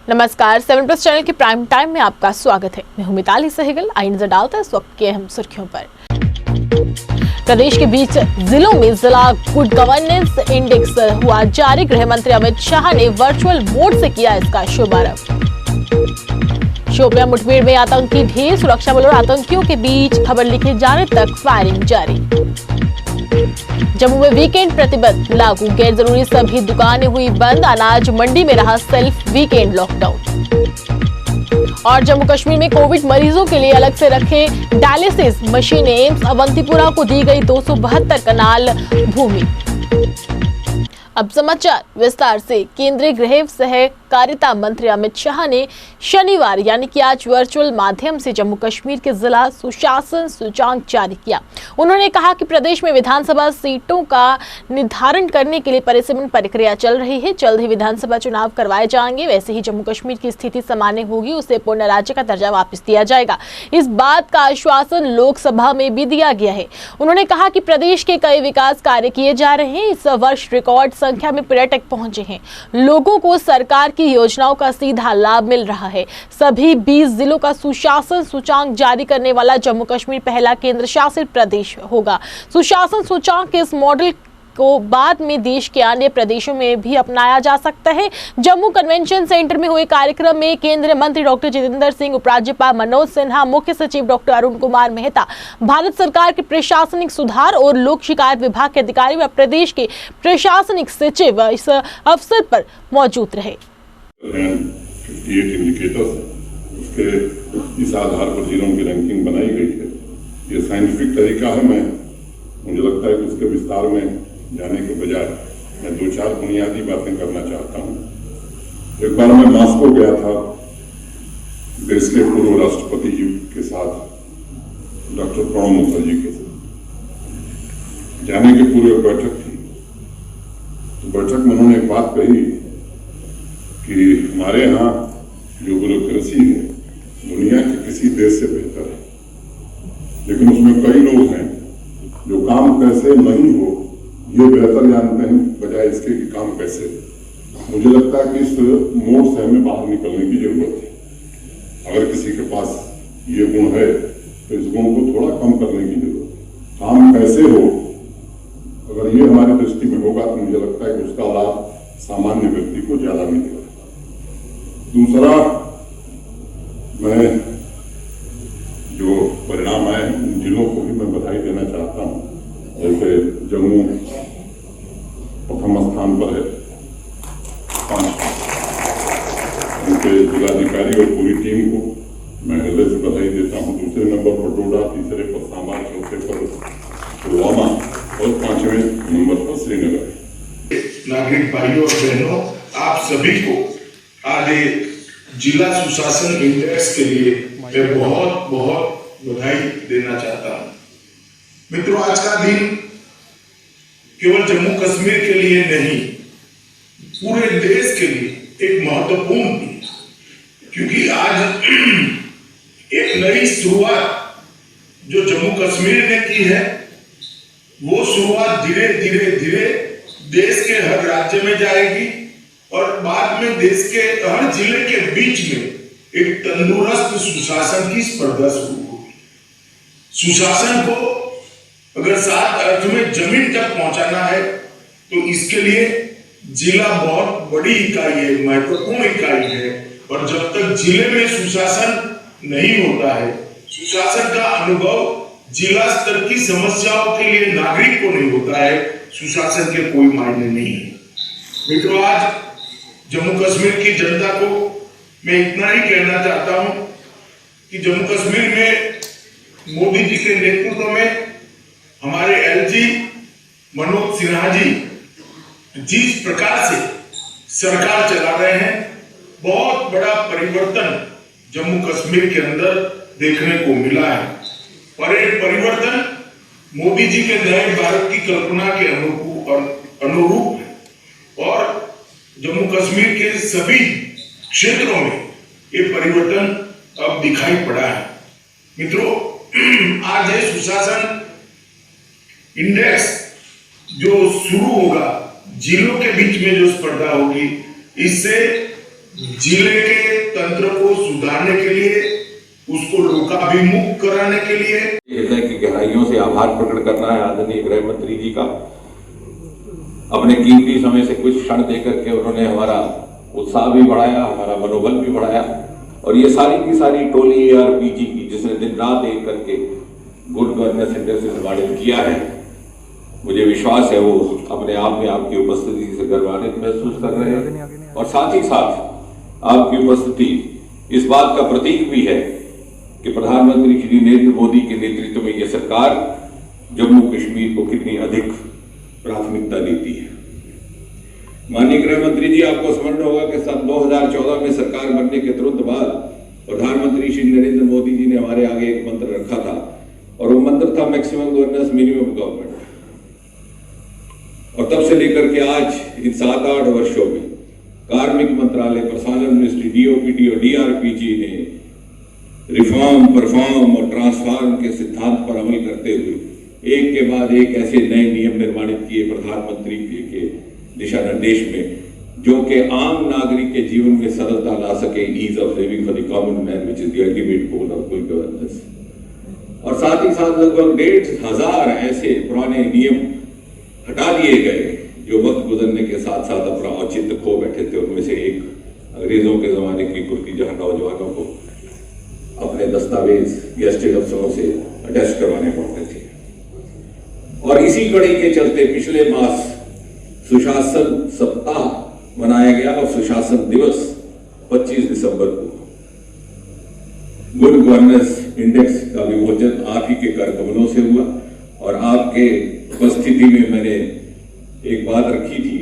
नमस्कार, 7+ चैनल के prime time में आपका स्वागत है। मैं हूं मिताली सहगल। आई नजर डालते हैं इस वक्त के अहम सुर्खियों पर। प्रदेश के 20 जिलों में जिला गुड गवर्नेंस इंडेक्स हुआ जारी। गृह मंत्री अमित शाह ने वर्चुअल मोड से किया इसका शुभारंभ। शोपियां मुठभेड़ में आतंकी ढेर, सुरक्षा बलों और आतंकियों के बीच खबर लिखे जाने तक फायरिंग जारी। जम्मू में वीकेंड प्रतिबंध लागू, गैर जरूरी सभी दुकानें हुई बंद, अनाज मंडी में रहा सेल्फ वीकेंड लॉकडाउन। और जम्मू कश्मीर में कोविड मरीजों के लिए अलग से रखे डायलिसिस मशीनें, एम्स अवंतीपुरा को दी गई 272 कनाल भूमि। अब समाचार विस्तार से। केंद्रीय गृह सहकारिता मंत्री अमित शाह ने शनिवार यानी कि आज वर्चुअल माध्यम से जम्मू कश्मीर के जिला सुशासन सूचांक जारी किया। उन्होंने कहा कि प्रदेश में विधानसभा सीटों का निर्धारण करने के लिए परिसीमन प्रक्रिया चल रही है। जल्द ही विधानसभा चुनाव करवाए जाएंगे। वैसे ही जम्मू कश्मीर की स्थिति सामान्य होगी, उसे पूर्ण राज्य का दर्जा वापस दिया जाएगा। इस बात का आश्वासन लोकसभा में भी दिया गया है। उन्होंने कहा कि प्रदेश के कई विकास कार्य किए जा रहे हैं। इस वर्ष रिकॉर्ड संख्या में पर्यटक पहुंचे हैं। लोगों को सरकार की योजनाओं का सीधा लाभ मिल रहा है। सभी 20 जिलों का सुशासन सूचांक जारी करने वाला जम्मू कश्मीर पहला केंद्र शासित प्रदेश होगा। सुशासन सूचांक के इस मॉडल को बाद में देश के अन्य प्रदेशों में भी अपनाया जा सकता है। जम्मू कन्वेंशन सेंटर में हुए कार्यक्रम में केंद्रीय मंत्री डॉक्टर जितेंद्र सिंह, उपराज्यपाल मनोज सिन्हा, मुख्य सचिव डॉक्टर अरुण कुमार मेहता, भारत सरकार के प्रशासनिक सुधार और लोक शिकायत विभाग के अधिकारी व प्रदेश के प्रशासनिक सचिव इस अवसर पर मौजूद रहे। इस आधार पर जिलों की रैंकिंग बनाई गई है। ये साइंटिफिक तरीका है। मुझे लगता है कि उसके विस्तार में जाने के बजाय मैं 2-4 बुनियादी बातें करना चाहता हूँ। एक बार मैं मॉस्को गया था देश के पूर्व राष्ट्रपति जी के साथ, डॉक्टर प्रणब मुखर्जी के साथ। जाने के पूर्व एक बैठक थी, तो बैठक में उन्होंने एक बात कही कि हमारे यहाँ जो ब्यूरोक्रेसी है दुनिया के किसी देश से बेहतर है, लेकिन उसमें कई लोग हैं जो काम कैसे नहीं हो ये बेहतर जानते हैं बजाय इसके कि काम कैसे। मुझे लगता है कि इस मोड से हमें बाहर निकलने की जरूरत है। अगर किसी के पास ये गुण है तो इस गुण को थोड़ा कम करने की जरूरत है। काम कैसे हो, अगर ये हमारी दृष्टि में होगा तो मुझे लगता है कि उसका लाभ सामान्य व्यक्ति को ज्यादा मिलेगा। दूसरा, मैं जो परिणाम आए हैं उन जिलों को भी मैं बधाई देना चाहता हूँ। जैसे जम्मू प्रथम स्थान पर है, 5 उनके जिलाधिकारी और पूरी टीम को मैं हृदय से बधाई देता हूँ। दूसरे नंबर पर डोडा, तीसरे पर सांबा, चौथे पर पुलवामा और 5वें नंबर पर श्रीनगर। नागरिक भाइयों और बहनों, आप सभी को आज जिला सुशासन इंडेक्स के लिए मैं बहुत बहुत बधाई देना चाहता हूँ। मित्रों, आज का दिन केवल जम्मू कश्मीर के लिए नहीं, पूरे देश के लिए एक महत्वपूर्ण दिन, क्योंकि आज एक नई शुरुआत जो जम्मू कश्मीर ने की है, वो शुरुआत धीरे धीरे धीरे देश के हर राज्य में जाएगी और बाद में देश के हर जिले के बीच में एक तंदुरुस्त सुशासन की स्पर्धा शुरू होगी। सुशासन को अगर 7 अर्थ में जमीन तक पहुंचाना है तो इसके लिए जिला बहुत बड़ी इकाई है, महत्वपूर्ण इकाई है। और जब तक जिले में सुशासन नहीं होता है, सुशासन का अनुभव जिला स्तर की समस्याओं के लिए नागरिक को नहीं होता है, सुशासन के कोई मायने नहीं है। मित्रों, आज जम्मू कश्मीर की जनता को मैं इतना ही कहना चाहता हूं कि जम्मू कश्मीर में मोदी जी के नेतृत्व में हमारे एलजी मनोज सिन्हा जी जिस प्रकार से सरकार चला रहे हैं, बहुत बड़ा परिवर्तन जम्मू कश्मीर के अंदर देखने को मिला है। और एक परिवर्तन मोदी जी के नए भारत की कल्पना के अनुरूप है और जम्मू कश्मीर के सभी क्षेत्रों में ये परिवर्तन अब दिखाई पड़ा है। मित्रों, आज ये सुशासन इंडेक्स जो शुरू होगा, जिलों के बीच में जो स्पर्धा होगी, इससे जिले के तंत्र को सुधारने के लिए, उसको लोकाभिमुख कराने के लिए हृदय की गहराइयों से आभार प्रकट करना है आदरणीय गृह मंत्री जी का। अपने कीमती समय से कुछ क्षण देकर के उन्होंने हमारा उत्साह भी बढ़ाया, हमारा मनोबल भी बढ़ाया। और ये सारी की सारी टोली ARPG की जिसने दिन रात एक करके गुड गवर्नेंस इंडेक्स से निर्माणित किया है, मुझे विश्वास है वो अपने आप में आपकी उपस्थिति से गर्वान्वित महसूस कर रहे हैं। और साथ ही साथ आपकी उपस्थिति इस बात का प्रतीक भी है कि प्रधानमंत्री श्री नरेंद्र मोदी के नेतृत्व में यह सरकार जम्मू कश्मीर को कितनी अधिक प्राथमिकता देती है। माननीय गृह मंत्री जी, आपको स्मरण होगा कि सन 2014 में सरकार बनने के तुरंत बाद प्रधानमंत्री श्री नरेंद्र मोदी जी ने हमारे आगे एक मंत्र रखा था, और वो मंत्र था मैक्सिमम गवर्नेंस मिनिमम गवर्नमेंट। और तब से लेकर के आज इन 7-8 वर्षों में कार्मिक मंत्रालय, प्रशासन मिनिस्ट्री, DOPT और DRPG ने रिफॉर्म, परफॉर्म और ट्रांसफॉर्म के सिद्धांत पर अमल करते हुए एक के बाद एक ऐसे नए नियम निर्माणित किए प्रधानमंत्री के दिशा निर्देश में, जो कि आम नागरिक के जीवन में सरलता ला सके, ease of living for the common man which is the ultimate goal of good governance. और साथ ही साथ लगभग 1,500 ऐसे पुराने नियम हटा दिए गए जो वक्त गुजरने के साथ साथ अपना औचित्य खो बैठे थे। उनमें से एक अंग्रेजों के जमाने की कुर्ती, जहां नौजवानों को अपने दस्तावेज गेस्टेड अफसरों से अटेस्ट करवाने पड़ते थे। और इसी कड़ी के चलते पिछले मास सुशासन सप्ताह मनाया गया और सुशासन दिवस 25 दिसंबर को गुड गवर्नेंस इंडेक्स का विमोचन आप ही के कर कमलों से हुआ। और आपके उपस्थिति में मैंने एक बात रखी थी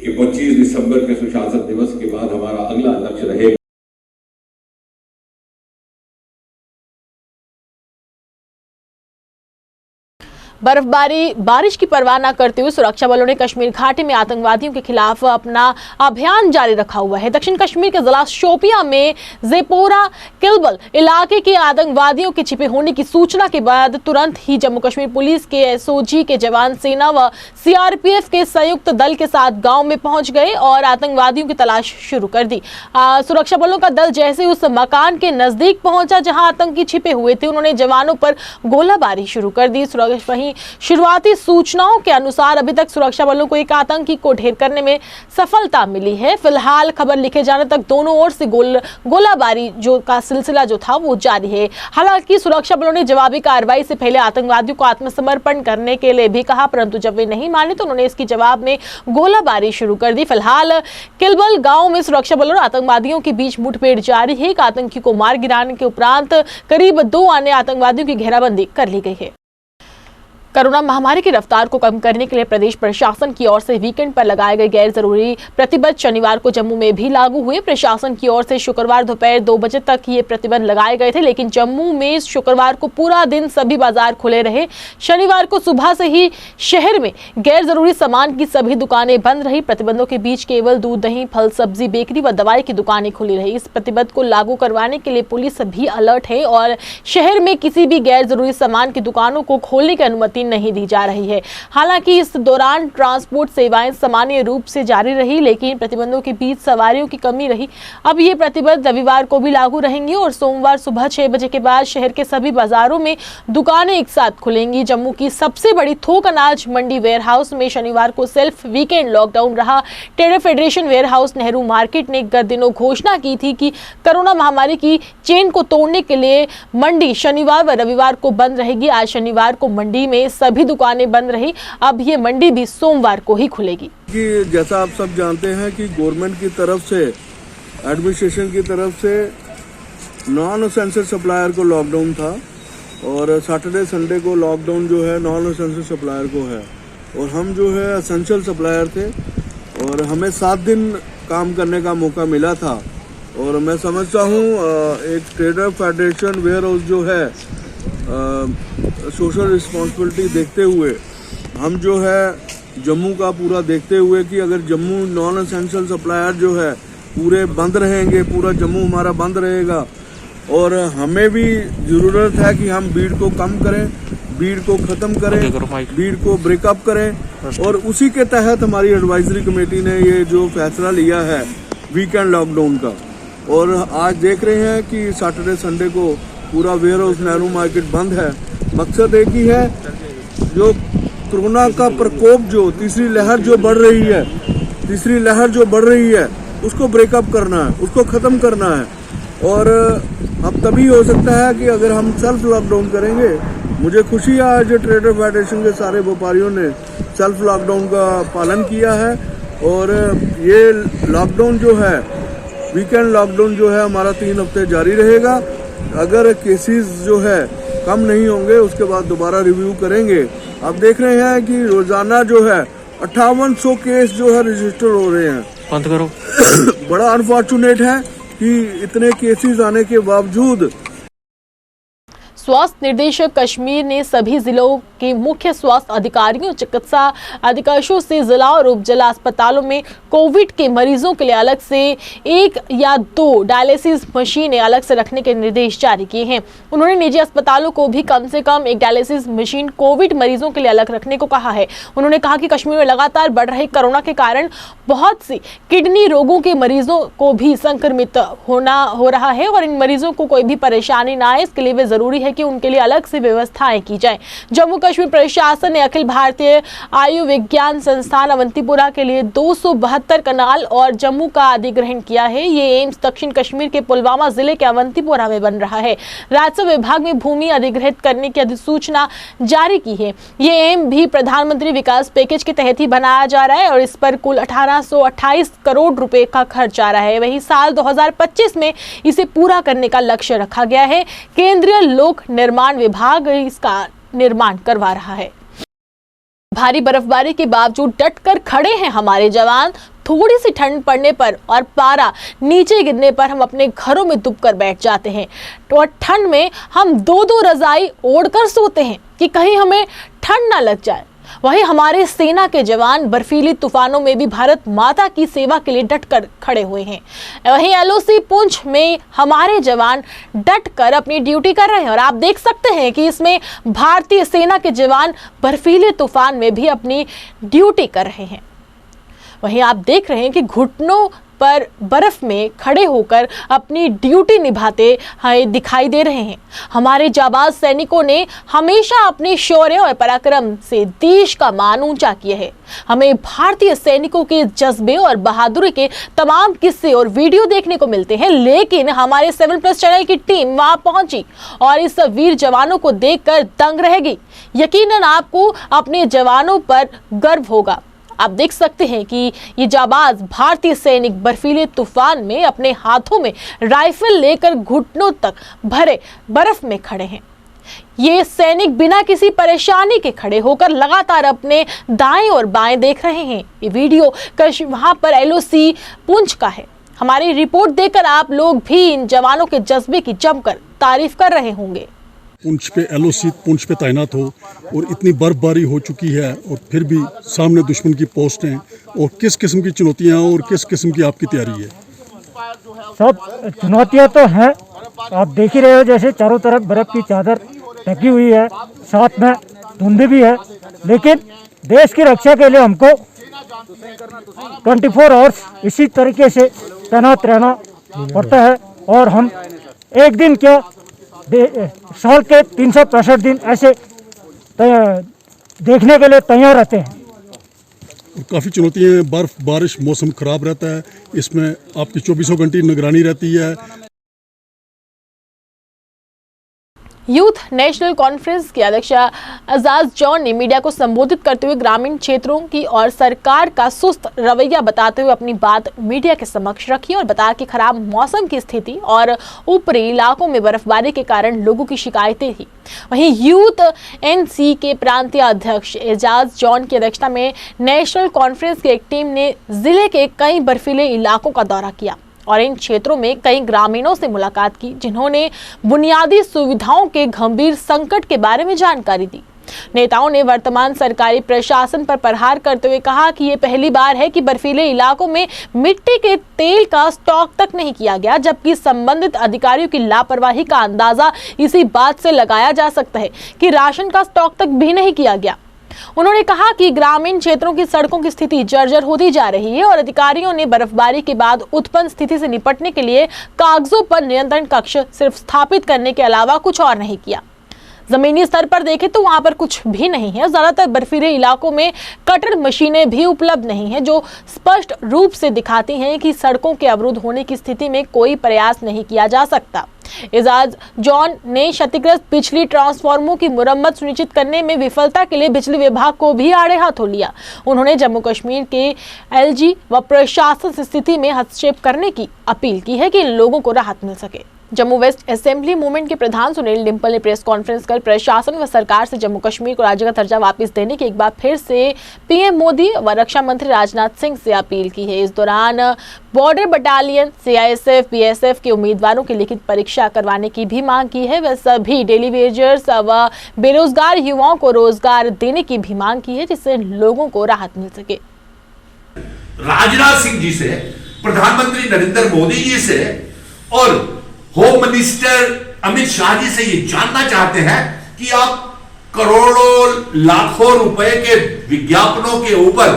कि 25 दिसंबर के सुशासन दिवस के बाद हमारा अगला लक्ष्य रहेगा बर्फबारी, बारिश की परवाह न करते हुए सुरक्षा बलों ने कश्मीर घाटी में आतंकवादियों के खिलाफ अपना अभियान जारी रखा हुआ है। दक्षिण कश्मीर के जिला शोपियां में जेपोरा किलबल इलाके के आतंकवादियों के छिपे होने की सूचना के बाद तुरंत ही जम्मू कश्मीर पुलिस के SOG के जवान सेना व CRPF के संयुक्त दल के साथ गांव में पहुंच गए और आतंकवादियों की तलाश शुरू कर दी। सुरक्षा बलों का दल जैसे उस मकान के नजदीक पहुंचा जहां आतंकी छिपे हुए थे, उन्होंने जवानों पर गोलाबारी शुरू कर दी। वहीं शुरुआती सूचनाओं के अनुसार अभी तक सुरक्षा बलों को एक आतंकी को ढेर करने में सफलता मिली है। फिलहाल खबर लिखे जाने तक दोनों ओर से गोलाबारी का सिलसिला जो था वो जारी है। हालांकि सुरक्षा बलों ने जवाबी कार्रवाई से पहले आतंकवादियों को आत्मसमर्पण करने के लिए भी कहा, परंतु जब वे नहीं माने तो उन्होंने इसकी जवाब में गोलाबारी शुरू कर दी। फिलहाल किलबल गांव में सुरक्षा बलों और आतंकवादियों के बीच मुठभेड़ जारी है। एक आतंकी को मार गिराने के उपरांत करीब 2 अन्य आतंकवादियों की घेराबंदी कर ली गई है। कोरोना महामारी की रफ्तार को कम करने के लिए प्रदेश प्रशासन की ओर से वीकेंड पर लगाए गए गैर जरूरी प्रतिबंध शनिवार को जम्मू में भी लागू हुए। प्रशासन की ओर से शुक्रवार दोपहर 2 बजे तक ये प्रतिबंध लगाए गए थे, लेकिन जम्मू में शुक्रवार को पूरा दिन सभी बाजार खुले रहे। शनिवार को सुबह से ही शहर में गैर जरूरी सामान की सभी दुकानें बंद रही। प्रतिबंधों के बीच केवल दूध, दही, फल, सब्जी, बेकरी व दवाई की दुकानें खुली रही। इस प्रतिबंध को लागू करवाने के लिए पुलिस भी अलर्ट है और शहर में किसी भी गैर जरूरी सामान की दुकानों को खोलने की अनुमति नहीं दी जा रही है। हालांकि इस दौरान ट्रांसपोर्ट सेवाएं सामान्य रूप से जारी रही, लेकिन प्रतिबंधों के बीच सवारियों की कमी रही। अब ये प्रतिबंध रविवार को भी लागू रहेंगे और सोमवार सुबह 6 बजे के बाद शहर के सभी बाजारों में दुकानें एक साथ खुलेंगी। जम्मू की सबसे बड़ी थोक अनाज मंडी वेयर हाउस में शनिवार को सेल्फ वीकेंड लॉकडाउन रहा। Trader federation warehouse Nehru market ने गत दिनों घोषणा की थी कि कोरोना महामारी की चेन को तोड़ने के लिए मंडी शनिवार व रविवार को बंद रहेगी। आज शनिवार को मंडी में सभी दुकानें बंद रही। अब ये मंडी भी सोमवार को ही खुलेगी। कि जैसा आप सब जानते हैं कि गवर्नमेंट की तरफ से, एडमिनिस्ट्रेशन की तरफ से नॉन एसेंशियल सप्लायर को लॉकडाउन था और सैटरडे संडे को लॉकडाउन जो है नॉन एसेंशियल सप्लायर को है। और हम जो है एसेंशियल सप्लायर थे और हमें 7 दिन काम करने का मौका मिला था। और मैं समझता हूँ एक ट्रेडर फेडरेशन वेयर हाउस जो है सोशल रिस्पॉन्सिबिलिटी देखते हुए हम जो है जम्मू का पूरा देखते हुए कि अगर जम्मू नॉन एसेंशियल सप्लायर जो है पूरे बंद रहेंगे, पूरा जम्मू हमारा बंद रहेगा और हमें भी ज़रूरत है कि हम भीड़ को कम करें, भीड़ को ख़त्म करें, भीड़ को ब्रेकअप करें। और उसी के तहत हमारी एडवाइजरी कमेटी ने ये जो फैसला लिया है वीकेंड लॉकडाउन का। और आज देख रहे हैं कि सैटरडे संडे को पूरा वेयर हाउस नेहरू मार्केट बंद है। मकसद एक ही है, जो कोरोना का प्रकोप जो तीसरी लहर जो बढ़ रही है उसको ब्रेकअप करना है, उसको ख़त्म करना है। और अब तभी हो सकता है कि अगर हम सेल्फ लॉकडाउन करेंगे। मुझे खुशी है आज ट्रेडर फेडरेशन के सारे व्यापारियों ने सेल्फ लॉकडाउन का पालन किया है। और ये लॉकडाउन जो है, वीकेंड लॉकडाउन जो है हमारा 3 हफ्ते जारी रहेगा। अगर केसेस जो है कम नहीं होंगे उसके बाद दोबारा रिव्यू करेंगे। आप देख रहे हैं कि रोजाना जो है 5800 केस जो है रजिस्टर हो रहे हैं। बंद करो। बड़ा अनफॉर्चुनेट है कि इतने केसेस आने के बावजूद स्वास्थ्य निदेशक कश्मीर ने सभी जिलों के मुख्य स्वास्थ्य अधिकारियों, चिकित्सा अधिकारियों से जिला और उप जिला अस्पतालों में कोविड के मरीजों के लिए अलग से 1 या 2 डायलिसिस मशीनें अलग से रखने के निर्देश जारी किए हैं। उन्होंने निजी अस्पतालों को भी कम से कम 1 डायलिसिस मशीन कोविड मरीजों के लिए अलग रखने को कहा है। उन्होंने कहा कि कश्मीर में लगातार बढ़ रहे कोरोना के कारण बहुत सी किडनी रोगों के मरीजों को भी संक्रमित हो रहा है और इन मरीजों को कोई भी परेशानी ना आए, इसके लिए वे जरूरी है कि उनके लिए अलग से व्यवस्थाएं की जाएं। जम्मू कश्मीर प्रशासन ने अखिल भारतीय आयुर्विज्ञान संस्थान अवंतीपुरा के लिए 272 कनाल और जम्मू का अधिग्रहण किया है। ये एम्स दक्षिण कश्मीर के पुलवामा जिले के अवंतीपुरा में बन रहा है। राजस्व विभाग में भूमि अधिग्रहित करने की अधिसूचना जारी की है। ये एम्स भी प्रधानमंत्री विकास पैकेज के तहत ही बनाया जा रहा है और इस पर कुल 1828 करोड़ रुपए का खर्च आ रहा है। वहीं साल 2025 में इसे पूरा करने का लक्ष्य रखा गया है। केंद्रीय लोक निर्माण विभाग इसका निर्माण करवा रहा है। भारी बर्फबारी के बावजूद डटकर खड़े हैं हमारे जवान। थोड़ी सी ठंड पड़ने पर और पारा नीचे गिरने पर हम अपने घरों में दुबकर बैठ जाते हैं। तो ठंड में हम 2-2 रजाई ओढ़कर सोते हैं कि कहीं हमें ठंड ना लग जाए। वहीं हमारे सेना के जवान बर्फीली तूफानों में भी भारत माता की सेवा के लिए डटकर खड़े हुए हैं। वहीं LOC पुंछ में हमारे जवान डटकर अपनी ड्यूटी कर रहे हैं और आप देख सकते हैं कि इसमें भारतीय सेना के जवान बर्फीले तूफान में भी अपनी ड्यूटी कर रहे हैं। वहीं आप देख रहे हैं कि घुटनों पर बर्फ में खड़े होकर अपनी ड्यूटी निभाते दिखाई दे रहे हैं। हमारे जाबाज सैनिकों ने हमेशा अपने शौर्य और पराक्रम से देश का मान ऊंचा किया है। हमें भारतीय सैनिकों के जज्बे और बहादुरी के तमाम किस्से और वीडियो देखने को मिलते हैं, लेकिन हमारे 7+ चैनल की टीम वहां पहुंची और इस वीर जवानों को देखकर दंग रहेगी। यकीनन आपको अपने जवानों पर गर्व होगा। आप देख सकते हैं कि ये जाबाज भारतीय सैनिक बर्फीले तूफान में अपने हाथों में राइफल लेकर घुटनों तक भरे बर्फ में खड़े हैं। ये सैनिक बिना किसी परेशानी के खड़े होकर लगातार अपने दाएं और बाएं देख रहे हैं। ये वीडियो वहां पर LOC पुंछ का है। हमारी रिपोर्ट देखकर आप लोग भी इन जवानों के जज्बे की जमकर तारीफ कर रहे होंगे। पुंछ पे LOC पुंछ पे तैनात हो और इतनी बर्फबारी हो चुकी है और फिर भी सामने दुश्मन की पोस्ट हैं, और किस किस्म की चुनौतियां और किस किस्म की आपकी तैयारी है? सब चुनौतियां तो हैं, आप देख ही रहे हो, जैसे चारों तरफ बर्फ की चादर ढकी हुई है, साथ में धुंध भी है, लेकिन देश की रक्षा के लिए हमको 24 आवर्स इसी तरीके से तैनात रहना पड़ता है। और हम एक दिन क्या साल के 365 दिन ऐसे देखने के लिए तैयार रहते हैं। और काफ़ी चुनौतियां हैं, बर्फ बारिश मौसम खराब रहता है, इसमें आपकी 24 घंटे निगरानी रहती है। यूथ नेशनल कॉन्फ्रेंस के अध्यक्ष एजाज जॉन ने मीडिया को संबोधित करते हुए ग्रामीण क्षेत्रों की और सरकार का सुस्त रवैया बताते हुए अपनी बात मीडिया के समक्ष रखी और बताया कि खराब मौसम की स्थिति और ऊपरी इलाकों में बर्फबारी के कारण लोगों की शिकायतें थी। वहीं यूथ NC के प्रांतीय अध्यक्ष एजाज जॉन की अध्यक्षता में नेशनल कॉन्फ्रेंस की एक टीम ने जिले के कई बर्फीले इलाकों का दौरा किया और इन क्षेत्रों में कई ग्रामीणों से मुलाकात की, जिन्होंने बुनियादी सुविधाओं के गंभीर संकट के बारे में जानकारी दी। नेताओं ने वर्तमान सरकारी प्रशासन पर प्रहार करते हुए कहा कि ये पहली बार है कि बर्फीले इलाकों में मिट्टी के तेल का स्टॉक तक नहीं किया गया, जबकि संबंधित अधिकारियों की लापरवाही का अंदाजा इसी बात से लगाया जा सकता है कि राशन का स्टॉक तक भी नहीं किया गया। उन्होंने कहा कि ग्रामीण क्षेत्रों की सड़कों की स्थिति जर्जर होती जा रही है और अधिकारियों ने बर्फबारी के बाद उत्पन्न स्थिति से निपटने के लिए कागजों पर नियंत्रण कक्ष सिर्फ स्थापित करने के अलावा कुछ और नहीं किया। जमीनी स्तर पर देखें तो वहां पर कुछ भी नहीं है। ज्यादातर बर्फीले इलाकों में कटर मशीनें भी उपलब्ध नहीं है, जो स्पष्ट रूप से दिखाती हैं कि सड़कों के अवरुद्ध होने की स्थिति में कोई प्रयास नहीं किया जा सकता। एजाज जॉन ने क्षतिग्रस्त बिजली ट्रांसफार्मरों की मुरम्मत सुनिश्चित करने में विफलता के लिए बिजली विभाग को भी आड़े हाथों लिया। उन्होंने जम्मू कश्मीर के एलजी व प्रशासन स्थिति में हस्तक्षेप करने की अपील की है कि लोगों को राहत मिल सके। जम्मू वेस्ट असेंबली मूवमेंट के प्रधान सुनील डिम्पल ने प्रेस कॉन्फ्रेंस कर प्रशासन व सरकार से जम्मू कश्मीर को राज्य का दर्जा वापस देने की एक बार फिर से पीएम मोदी व रक्षा मंत्री राजनाथ सिंह से अपील की है। इस दौरान बॉर्डर बटालियन, सीआईएसएफ, बीएसएफ के उम्मीदवारों की लिखित परीक्षा करवाने की भी मांग की है। वह सभी डेली वेजर्स व बेरोजगार युवाओं को रोजगार देने की भी मांग की है, जिससे लोगों को राहत मिल सके। राजनाथ सिंह जी से, प्रधानमंत्री नरेंद्र मोदी जी से और होम मिनिस्टर अमित शाह जी से ये जानना चाहते हैं कि आप करोड़ों लाखों रुपए के विज्ञापनों के ऊपर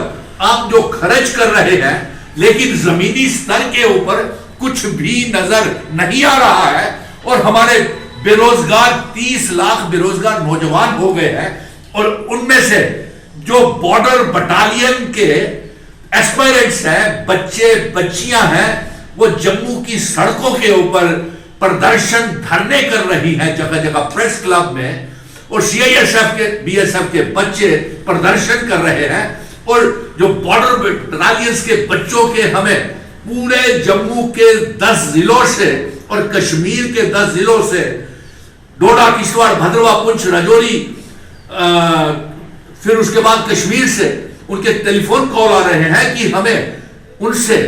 आप जो खर्च कर रहे हैं, लेकिन जमीनी स्तर के ऊपर कुछ भी नजर नहीं आ रहा है और हमारे बेरोजगार 30 लाख बेरोजगार नौजवान हो गए हैं और उनमें से जो बॉर्डर बटालियन के एस्पायरेंट्स हैं, बच्चे बच्चियां हैं, वो जम्मू की सड़कों के ऊपर प्रदर्शन धरने कर रही हैं जगह जगह प्रेस क्लब में, और सीआईएसएफ के बीएसएफ के बच्चे प्रदर्शन कर रहे हैं और जो बॉर्डर बटालियंस के बच्चों के हमें पूरे जम्मू के 10 जिलों से और कश्मीर के 10 जिलों से, डोडा, किश्तवाड़, भद्रवाह, पुंछ, राजौरी, फिर उसके बाद कश्मीर से उनके टेलीफोन कॉल आ रहे हैं कि हमें उनसे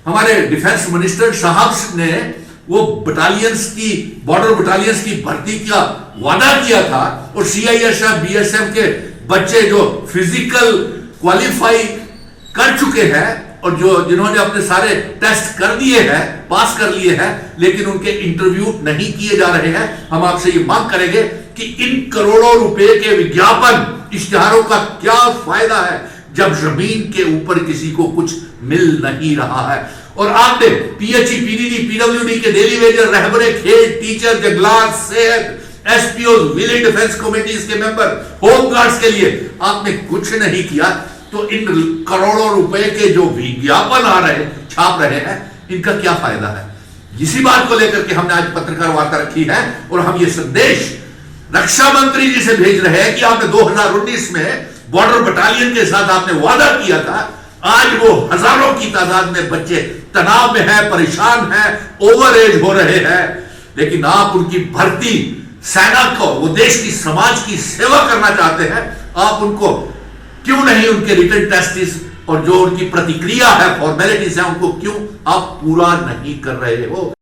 हमारे डिफेंस मिनिस्टर साहब ने वो बटालियंस की, बॉर्डर बटालियंस की भर्ती का वादा किया था और सीआईएसएफ, बीएसएफ के बच्चे जो फिजिकल क्वालिफाई कर चुके हैं और जो जिन्होंने अपने सारे टेस्ट कर दिए हैं, पास कर लिए हैं, लेकिन उनके इंटरव्यू नहीं किए जा रहे हैं। हम आपसे ये मांग करेंगे कि इन करोड़ों रुपए के विज्ञापन इश्तिहारों का क्या फायदा है जब जमीन के ऊपर किसी को कुछ मिल नहीं रहा है। और आपने पीएचई, पीडीडी, पीडब्ल्यूडी के डेली वेजर, रहबरे, खेल, टीचर, जंगलात, सेहत, एसपीओ, विलेज डिफेंस कमेटीज के मेंबर, होम गार्ड्स के लिए आपने कुछ नहीं किया, तो इन करोड़ों रुपए के जो विज्ञापन आ रहे, छाप रहे हैं, इनका क्या फायदा है? इसी बात को लेकर के हमने आज पत्रकार वार्ता रखी है और हम ये संदेश रक्षा मंत्री जी से भेज रहे हैं कि आपने 2019 में बॉर्डर बटालियन के साथ आपने वादा किया था। आज वो हजारों की तादाद में बच्चे तनाव में हैं, परेशान हैं, ओवर एज हो रहे हैं, लेकिन आप उनकी भर्ती, सेना को, वो देश की, समाज की सेवा करना चाहते हैं, आप उनको क्यों नहीं उनके रिटन टेस्ट और जो उनकी प्रतिक्रिया है, फॉर्मेलिटीज है, उनको क्यों आप पूरा नहीं कर रहे हो?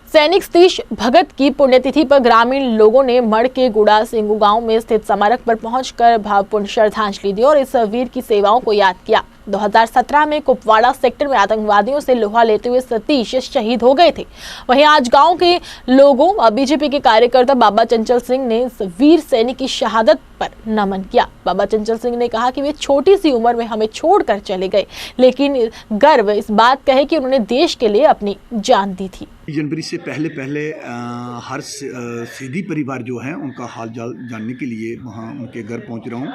सैनिक सतीश भगत की पुण्यतिथि पर ग्रामीण लोगों ने मड़ के गुड़ा सिंगू गांव में स्थित स्मारक पर पहुंचकर भावपूर्ण श्रद्धांजलि दी और इस वीर की सेवाओं को याद किया। 2017 में कुपवाड़ा सेक्टर में आतंकवादियों से लोहा लेते हुए सतीश शहीद हो गए थे। वहीं आज गांव के लोगों व बीजेपी के कार्यकर्ता बाबा चंचल सिंह ने इस वीर सैनिक की शहादत पर नमन किया। बाबा चंचल सिंह ने कहा कि वे छोटी सी उम्र में हमें छोड़कर चले गए, लेकिन गर्व इस बात का है कि उन्होंने देश के लिए अपनी जान दी थी। जनवरी से पहले हर सीधी परिवार जो है उनका हाल जानने के लिए वहाँ उनके घर पहुँच रहा हूँ,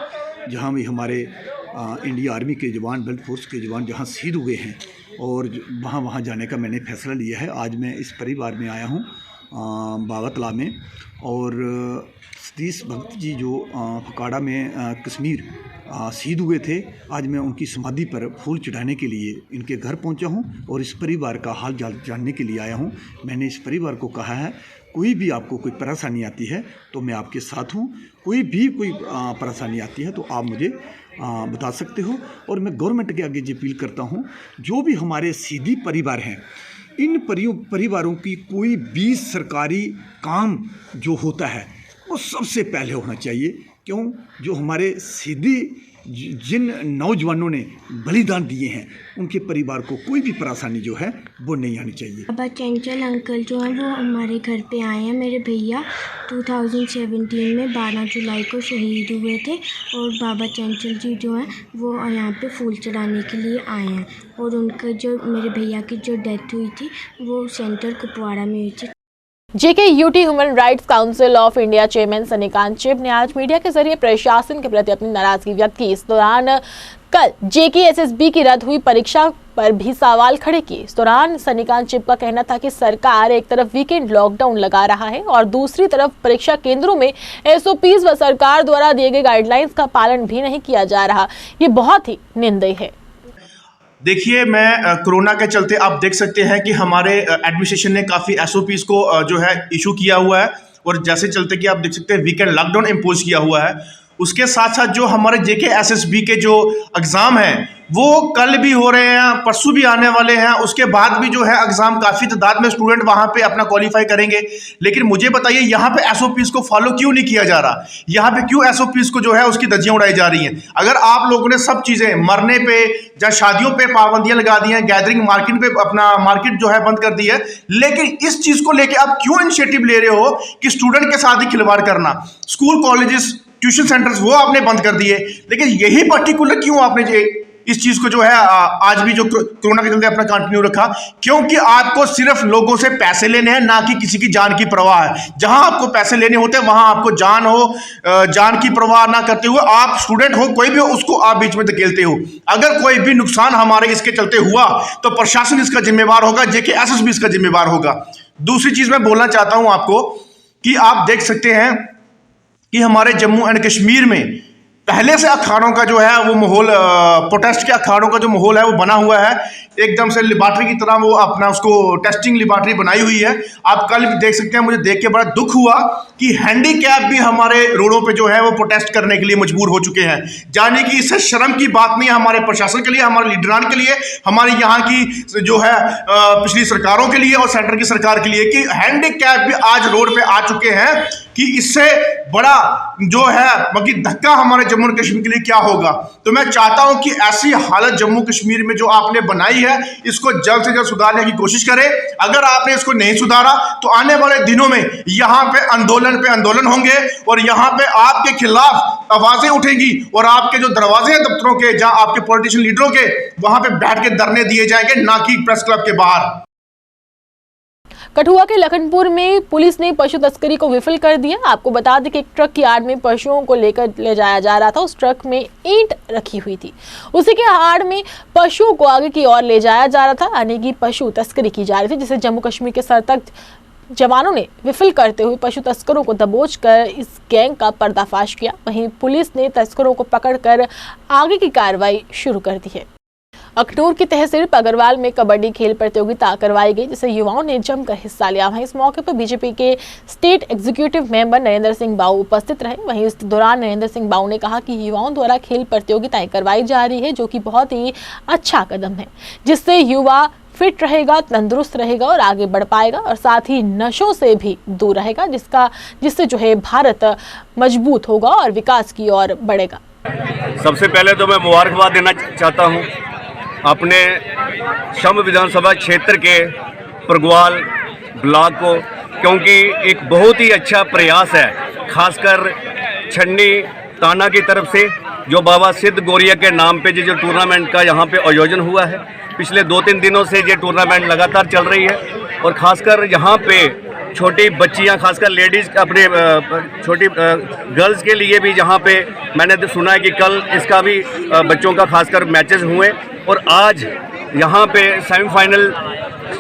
जहाँ भी हमारे इंडिया आर्मी के जवान, बेल्ट फोर्स के जवान जहाँ शहीद हुए हैं, और वहाँ जाने का मैंने फैसला लिया है। आज मैं इस परिवार में आया हूँ बाबा तालाब में, और सतीश भगत जी जो फकाड़ा में कश्मीर शहीद हुए थे, आज मैं उनकी समाधि पर फूल चढ़ाने के लिए इनके घर पहुंचा हूं और इस परिवार का हाल जानने के लिए आया हूं। मैंने इस परिवार को कहा है, कोई भी आपको कोई परेशानी आती है तो मैं आपके साथ हूं, कोई परेशानी आती है तो आप मुझे बता सकते हो। और मैं गवर्नमेंट के आगे ये अपील करता हूं, जो भी हमारे सीधी परिवार हैं, इन परिवारों की कोई भी सरकारी काम जो होता है वो सबसे पहले होना चाहिए। क्यों? जो हमारे सीधी जिन नौजवानों ने बलिदान दिए हैं उनके परिवार को कोई भी परेशानी जो है वो नहीं आनी चाहिए। बाबा चंचल अंकल जो हैं वो हमारे घर पे आए हैं। मेरे भैया 2017 में 12 जुलाई को शहीद हुए थे और बाबा चंचल जी जो हैं वो यहाँ पे फूल चढ़ाने के लिए आए हैं और उनका जो मेरे भैया की जो डेथ हुई थी वो सेंटर कुपवाड़ा में हुई थी। JKUT human rights council of India chairman Sanikant Chib ने आज मीडिया के जरिए प्रशासन के प्रति अपनी नाराजगी व्यक्त की। इस दौरान कल JKSSB की रद्द हुई परीक्षा पर भी सवाल खड़े किए। इस दौरान सनीकांत चिब का कहना था कि सरकार एक तरफ वीकेंड लॉकडाउन लगा रहा है और दूसरी तरफ परीक्षा केंद्रों में SOPs व सरकार द्वारा दिए गए गाइडलाइंस का पालन भी नहीं किया जा रहा। ये बहुत ही निंदनीय है। देखिए, मैं कोरोना के चलते आप देख सकते हैं कि हमारे एडमिनिस्ट्रेशन ने काफ़ी SOPs को जो है इशू किया हुआ है और जैसे चलते कि आप देख सकते हैं वीकेंड लॉकडाउन इम्पोज किया हुआ है। उसके साथ साथ जो हमारे JKSSB के जो एग्ज़ाम हैं वो कल भी हो रहे हैं, परसों भी आने वाले हैं। उसके बाद भी जो है एग्ज़ाम काफ़ी तादाद में स्टूडेंट वहाँ पे अपना क्वालिफाई करेंगे। लेकिन मुझे बताइए यहाँ पे SOPs को फॉलो क्यों नहीं किया जा रहा? यहाँ पे क्यों SOPs को जो है उसकी धज्जियाँ उड़ाई जा रही हैं? अगर आप लोगों ने सब चीज़ें मरने पे या शादियों पे पाबंदियाँ लगा दी हैं, गैदरिंग मार्केट पे अपना मार्केट जो है बंद कर दी है, लेकिन इस चीज़ को लेकर आप क्यों इनिशिएटिव ले रहे हो कि स्टूडेंट के साथ ही खिलवाड़ करना? स्कूल कॉलेजेस ट्यूशन सेंटर्स वो आपने बंद कर दिए, लेकिन यही पर्टिकुलर क्यों आपने इस चीज को जो है आज भी जो कोरोना के चलते अपना कंटिन्यू रखा? क्योंकि आपको सिर्फ लोगों से पैसे लेने हैं, ना कि किसी की जान की परवाह है। जहां आपको पैसे लेने होते हैं वहां आपको जान की परवाह ना करते हुए आप स्टूडेंट हो कोई भी हो उसको आप बीच में धकेलते हो। अगर कोई भी नुकसान हमारे इसके चलते हुआ तो प्रशासन इसका जिम्मेवार होगा, JKSSB इसका जिम्मेवार होगा। दूसरी चीज मैं बोलना चाहता हूं आपको कि आप देख सकते हैं कि हमारे जम्मू एंड कश्मीर में पहले से अखाड़ों का जो है वो माहौल, प्रोटेस्ट के अखाड़ों का जो माहौल है वो बना हुआ है। एकदम से लेबॉर्ट्री की तरह वो अपना उसको टेस्टिंग लेबॉर्ट्री बनाई हुई है। आप कल भी देख सकते हैं, मुझे देख के बड़ा दुख हुआ कि हैंडीकैप भी हमारे रोडों पे जो है वो प्रोटेस्ट करने के लिए मजबूर हो चुके हैं। जाने कि इससे शर्म की बात नहीं है हमारे प्रशासन के लिए, हमारे लीडरान के लिए, हमारी यहाँ की जो है पिछली सरकारों के लिए और सेंटर की सरकार के लिए कि हैंडीकैप भी आज रोड पे आ चुके हैं कि इससे बड़ा जो है बाकी धक्का हमारे जम्मू और कश्मीर के लिए क्या होगा। तो मैं चाहता हूं कि ऐसी हालत जम्मू कश्मीर में जो आपने बनाई है इसको जल्द से जल्द सुधारने की कोशिश करें। अगर आपने इसको नहीं सुधारा तो आने वाले दिनों में यहाँ पे आंदोलन होंगे और यहाँ पे आपके खिलाफ आवाजें उठेंगी और आपके जो दरवाजे हैं दफ्तरों के, जहां आपके पॉलिटिशियन लीडरों के, वहां पे बैठ के धरने दिए जाएंगे, ना कि प्रेस क्लब के बाहर। कठुआ के लखनपुर में पुलिस ने पशु तस्करी को विफल कर दिया। आपको बता दें कि एक ट्रक की आड़ में पशुओं को लेकर ले जाया जा रहा था। उस ट्रक में ईंट रखी हुई थी, उसी के आड़ में पशुओं को आगे की ओर ले जाया जा रहा था, यानी कि पशु तस्करी की जा रही थी, जिसे जम्मू कश्मीर के सतर्क जवानों ने विफल करते हुए पशु तस्करों को दबोच कर इस गैंग का पर्दाफाश किया। वहीं पुलिस ने तस्करों को पकड़कर आगे की कार्रवाई शुरू कर दी है। अखनूर की तहसील पगरवाल में कबड्डी खेल प्रतियोगिता करवाई गई, जिसे युवाओं ने जमकर हिस्सा लिया। वहीं इस मौके पर बीजेपी के state executive member Narendra Singh बाऊ उपस्थित रहे। वहीं इस दौरान नरेंद्र सिंह बाऊ ने कहा कि युवाओं द्वारा खेल प्रतियोगिताएं करवाई जा रही है, जो कि बहुत ही अच्छा कदम है, जिससे युवा फिट रहेगा, तंदुरुस्त रहेगा और आगे बढ़ पाएगा और साथ ही नशों से भी दूर रहेगा, जिससे जो है भारत मजबूत होगा और विकास की ओर बढ़ेगा। सबसे पहले तो मैं मुबारकबाद देना चाहता हूँ अपने शम विधानसभा क्षेत्र के परगवाल ब्लॉक को, क्योंकि एक बहुत ही अच्छा प्रयास है, खासकर छन्नी ताना की तरफ से जो बाबा सिद्ध गौरिया के नाम पे जो टूर्नामेंट का यहाँ पे आयोजन हुआ है। पिछले 2-3 दिनों से ये टूर्नामेंट लगातार चल रही है और खासकर यहाँ पे छोटी बच्चियाँ, खासकर लेडीज़, अपने छोटी गर्ल्स के लिए भी यहाँ पे मैंने सुना है कि कल इसका भी बच्चों का खासकर मैचेस हुए और आज यहाँ पे सेमीफाइनल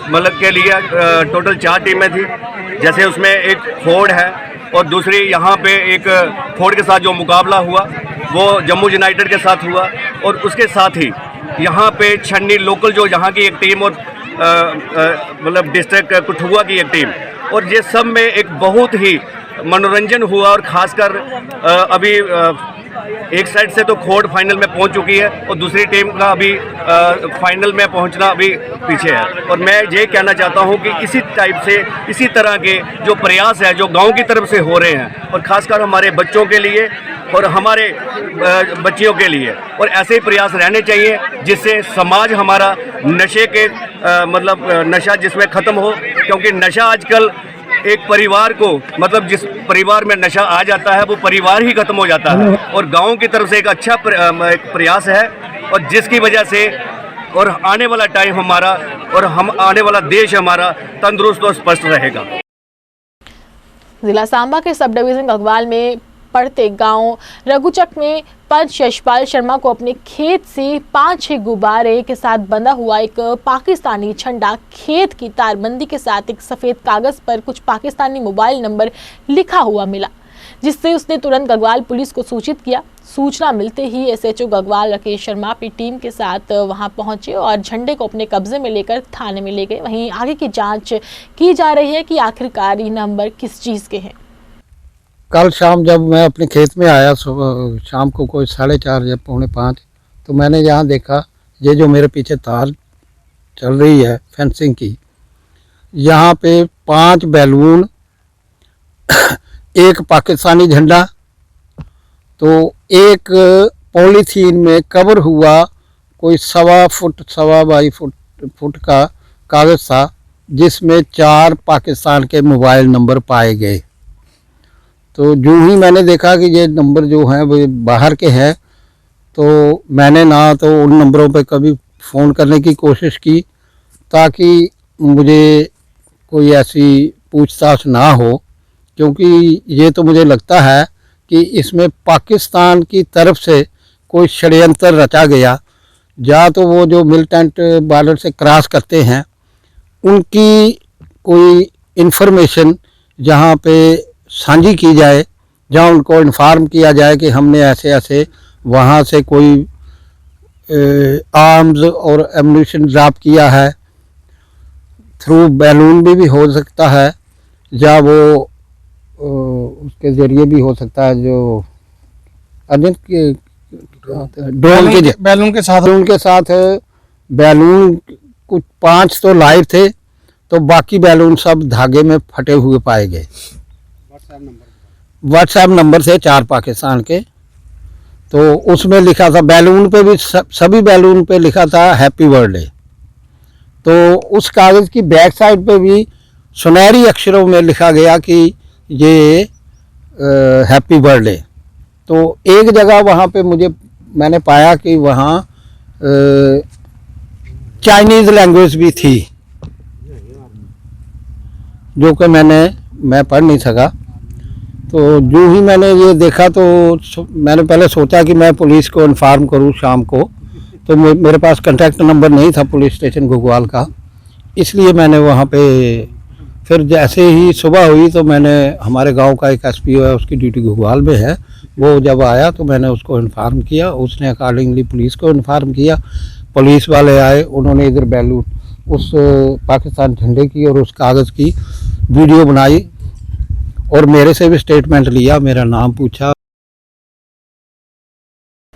मतलब के लिए टोटल 4 टीमें थी। जैसे उसमें एक फोर्ड है और दूसरी यहाँ पे एक फोर्ड के साथ जो मुकाबला हुआ वो जम्मू यूनाइटेड के साथ हुआ और उसके साथ ही यहाँ पे छन्नी लोकल जो यहाँ की एक टीम और मतलब डिस्ट्रिक्ट कठुआ की एक टीम, और ये सब में एक बहुत ही मनोरंजन हुआ और ख़ासकर अभी एक साइड से तो खोड़ फाइनल में पहुंच चुकी है और दूसरी टीम का अभी फाइनल में पहुंचना अभी पीछे है। और मैं ये कहना चाहता हूं कि इसी टाइप से, इसी तरह के जो प्रयास है जो गांव की तरफ से हो रहे हैं और खासकर हमारे बच्चों के लिए और हमारे बच्चियों के लिए, और ऐसे ही प्रयास रहने चाहिए जिससे समाज हमारा नशे के मतलब नशा जिसमें ख़त्म हो। क्योंकि नशा आजकल एक परिवार को, मतलब जिस परिवार में नशा आ जाता है वो परिवार ही खत्म हो जाता है। और गांव की तरफ से एक अच्छा एक प्रयास है और जिसकी वजह से और आने वाला टाइम हमारा और हम आने वाला देश हमारा तंदुरुस्त और स्पष्ट रहेगा। जिला सांबा के सब डिवीजन गढ़वाल में पड़ते गांव रघुचक में पंच यशपाल शर्मा को अपने खेत से 5-6 गुब्बारे के साथ बंधा हुआ एक पाकिस्तानी झंडा, खेत की तारबंदी के साथ एक सफेद कागज पर कुछ पाकिस्तानी मोबाइल नंबर लिखा हुआ मिला, जिससे उसने तुरंत गढ़वाल पुलिस को सूचित किया। सूचना मिलते ही एसएचओ गढ़वाल राकेश शर्मा अपनी टीम के साथ वहां पहुंचे और झंडे को अपने कब्जे में लेकर थाने में ले गए। वहीं आगे की जांच की जा रही है कि आखिरकार ये नंबर किस चीज के हैं। कल शाम जब मैं अपने खेत में आया, शाम को कोई 4:30 या 4:45, तो मैंने यहाँ देखा ये जो मेरे पीछे तार चल रही है फेंसिंग की, यहाँ पे 5 बैलून, एक पाकिस्तानी झंडा, तो एक पॉलीथीन में कवर हुआ कोई 1.25 फुट का कागज़ था जिसमें 4 पाकिस्तान के मोबाइल नंबर पाए गए। तो जो ही मैंने देखा कि ये नंबर जो हैं वो बाहर के हैं, तो मैंने ना तो उन नंबरों पे कभी फ़ोन करने की कोशिश की ताकि मुझे कोई ऐसी पूछताछ ना हो, क्योंकि ये तो मुझे लगता है कि इसमें पाकिस्तान की तरफ से कोई षड्यंत्र रचा गया। या तो वो जो मिलिटेंट बॉर्डर से क्रॉस करते हैं उनकी कोई इन्फॉर्मेशन जहाँ पे साझी की जाए, जहाँ उनको इन्फॉर्म किया जाए कि हमने ऐसे ऐसे वहाँ से कोई आर्म्स और एम्यूनिशन ड्रॉप किया है। थ्रू बैलून भी हो सकता है या वो उसके ज़रिए भी हो सकता है, जो अर्जेंट के ड्रोन के बैलून के साथ बैलून कुछ 5 तो लाइव थे, तो बाकी बैलून सब धागे में फटे हुए पाए गए। व्हाट्सएप नंबर थे 4 पाकिस्तान के, तो उसमें लिखा था बैलून पे भी, सभी बैलून पे लिखा था हैप्पी बर्थडे। तो उस कागज़ की बैक साइड पे भी सुनहरी अक्षरों में लिखा गया कि ये हैप्पी बर्थडे। तो एक जगह वहाँ पे मैंने पाया कि वहाँ चाइनीज़ लैंग्वेज भी थी, जो कि मैं पढ़ नहीं सका। तो जो ही मैंने ये देखा तो मैंने पहले सोचा कि मैं पुलिस को इन्फॉर्म करूं शाम को, तो मेरे पास कांटेक्ट नंबर नहीं था पुलिस स्टेशन घुग्वाल का, इसलिए मैंने वहाँ पे फिर जैसे ही सुबह हुई तो मैंने, हमारे गांव का एक एसपीओ है, उसकी ड्यूटी घुग्वाल में है, वो जब आया तो मैंने उसको इन्फॉर्म किया, उसने अकॉर्डिंगली पुलिस को इन्फॉर्म किया। पुलिस वाले आए, उन्होंने इधर बैलून उस पाकिस्तान झंडे की और उस कागज़ की वीडियो बनाई और मेरे से भी स्टेटमेंट लिया, मेरा नाम पूछा।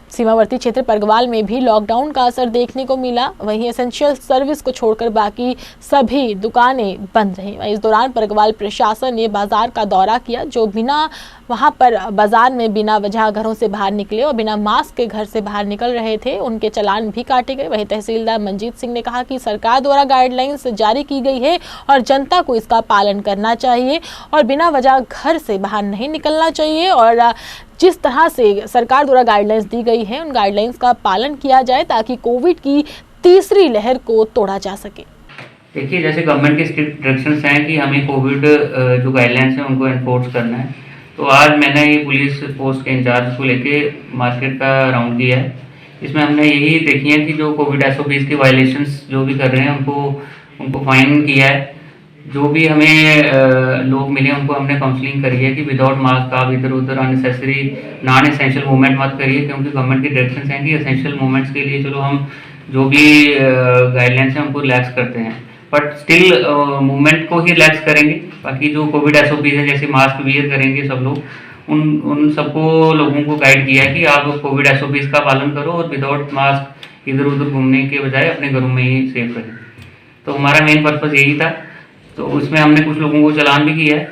सीमावर्ती क्षेत्र परगवाल में भी लॉकडाउन का असर देखने को मिला। वहीं एसेंशियल सर्विस को छोड़कर बाकी सभी दुकानें बंद रहीं। इस दौरान परगवाल प्रशासन ने बाजार का दौरा किया। जो बिना वहां पर बाजार में बिना वजह घरों से बाहर निकले और बिना मास्क के घर से बाहर निकल रहे थे, उनके चालान भी काटे गए। वहीं तहसीलदार मंजीत सिंह ने कहा कि सरकार द्वारा गाइडलाइंस जारी की गई है और जनता को इसका पालन करना चाहिए और बिना वजह घर से बाहर नहीं निकलना चाहिए और जिस तरह से सरकार द्वारा गाइडलाइंस दी गई है उन गाइडलाइंस का पालन किया जाए ताकि कोविड की तीसरी लहर को तोड़ा जा सके। देखिए, जैसे गवर्नमेंट के स्ट्रिक्ट डायरेक्शंस हैं कि हमें कोविड जो गाइडलाइंस हैं उनको एनफोर्स करना है, तो आज मैंने ये पुलिस पोस्ट के इंचार्ज को लेके मार्केट का राउंड किया है। इसमें हमने यही देखी है कि जो कोविड SOPs की वायलेशंस जो भी कर रहे हैं उनको फाइन किया है। जो भी हमें लोग मिले उनको हमने काउंसलिंग करी है कि विदाउट मास्क आप इधर उधर अननेसेसरी नॉन एसेंशियल मूवमेंट मत करिए, क्योंकि गवर्नमेंट की डायरेक्शंस हैं कि एसेंशियल मूवमेंट्स के लिए चलो हम जो भी गाइडलाइंस हैं उनको रिलैक्स करते हैं, बट स्टिल मूवमेंट को ही रिलैक्स करेंगे। बाकी जो कोविड SOPs है जैसे मास्क वियर करेंगे सब लोग, उन सबको लोगों को गाइड किया कि आप कोविड SOPs का पालन करो और विदाउट मास्क इधर उधर घूमने के बजाय अपने घरों में ही सेफ रहें। तो हमारा मेन पर्पज़ यही था। तो उसमें हमने कुछ लोगों को चालान भी किया है।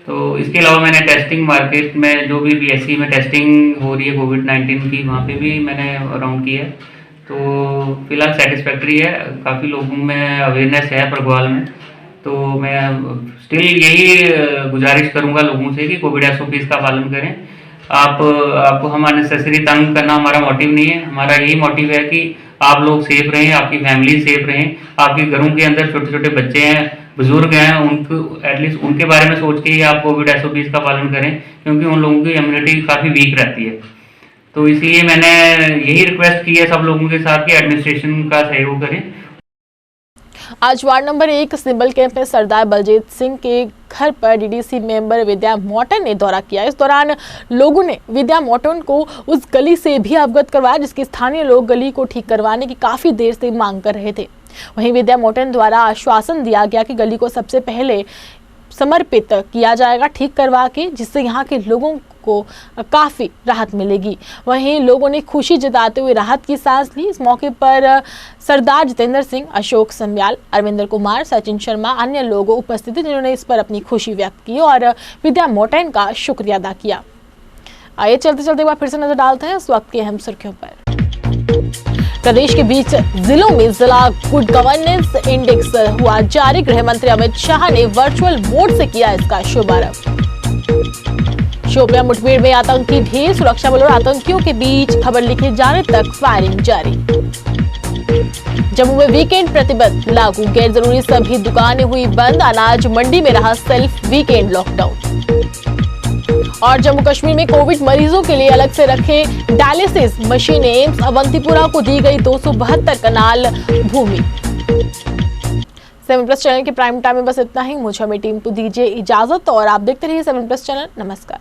तो इसके अलावा मैंने टेस्टिंग मार्केट में जो भी BSE में टेस्टिंग हो रही है कोविड-19 की, वहाँ पे भी मैंने राउंड किया है। तो फिलहाल सेटिस्फैक्ट्री है, काफ़ी लोगों में अवेयरनेस है परगवाल में। तो मैं स्टिल यही गुजारिश करूँगा लोगों से कि कोविड SOPs का पालन करें। आपको हम अननेसेसरी तंग करना हमारा मोटिव नहीं है। हमारा यही मोटिव है कि आप लोग सेफ रहें, आपकी फैमिली सेफ रहें, आपके घरों के अंदर छोटे छोटे बच्चे हैं, बुजुर्ग हैं, उनको एटलीस्ट उनके बारे में सोच के ही आप कोविड SOPs का पालन करें, क्योंकि उन लोगों की इम्यूनिटी काफ़ी वीक रहती है। तो इसलिए मैंने यही रिक्वेस्ट की है सब लोगों के साथ कि एडमिनिस्ट्रेशन का सहयोग करें। आज वार्ड नंबर 1 सिंबल कैंप में सरदार बलजीत सिंह के घर पर DDC मेंबर विद्या मोटन ने दौरा किया। इस दौरान लोगों ने विद्या मोटन को उस गली से भी अवगत करवाया जिसके स्थानीय लोग गली को ठीक करवाने की काफी देर से मांग कर रहे थे। वहीं विद्या मोटन द्वारा आश्वासन दिया गया कि गली को सबसे पहले समर्पित किया जाएगा ठीक करवा के, जिससे यहाँ के लोगों को काफी राहत मिलेगी। वहीं लोगों ने खुशी जताते हुए राहत की सांस ली। इस मौके पर सरदार जितेंद्र सिंह, अशोक सम्याल, अरविंदर कुमार, सचिन शर्मा, अन्य लोग उपस्थित थे जिन्होंने इस पर अपनी खुशी व्यक्त की और विद्या मोटन का शुक्रिया अदा किया। आइए चलते चलते एक बार फिर से नजर डालते हैं इस वक्त की अहम सुर्खियों पर। प्रदेश के 20 जिलों में जिला गुड गवर्नेंस इंडेक्स हुआ जारी। गृह मंत्री अमित शाह ने वर्चुअल मोड से किया इसका शुभारंभ। शोपियां मुठभेड़ में आतंकी ढेर, सुरक्षा बलों और आतंकियों के बीच खबर लिखे जाने तक फायरिंग जारी। जम्मू में वीकेंड प्रतिबंध लागू, गैर जरूरी सभी दुकानें हुई बंद, अनाज मंडी में रहा सेल्फ वीकेंड लॉकडाउन। और जम्मू कश्मीर में कोविड मरीजों के लिए अलग से रखे डायलिसिस मशीनें, एम्स अवंतीपुरा को दी गई 272 कनाल भूमि। 7+ चैनल के प्राइम टाइम में बस इतना ही। मुझे हमें टीम को दीजिए इजाजत और आप देखते रहिए 7+ चैनल। नमस्कार।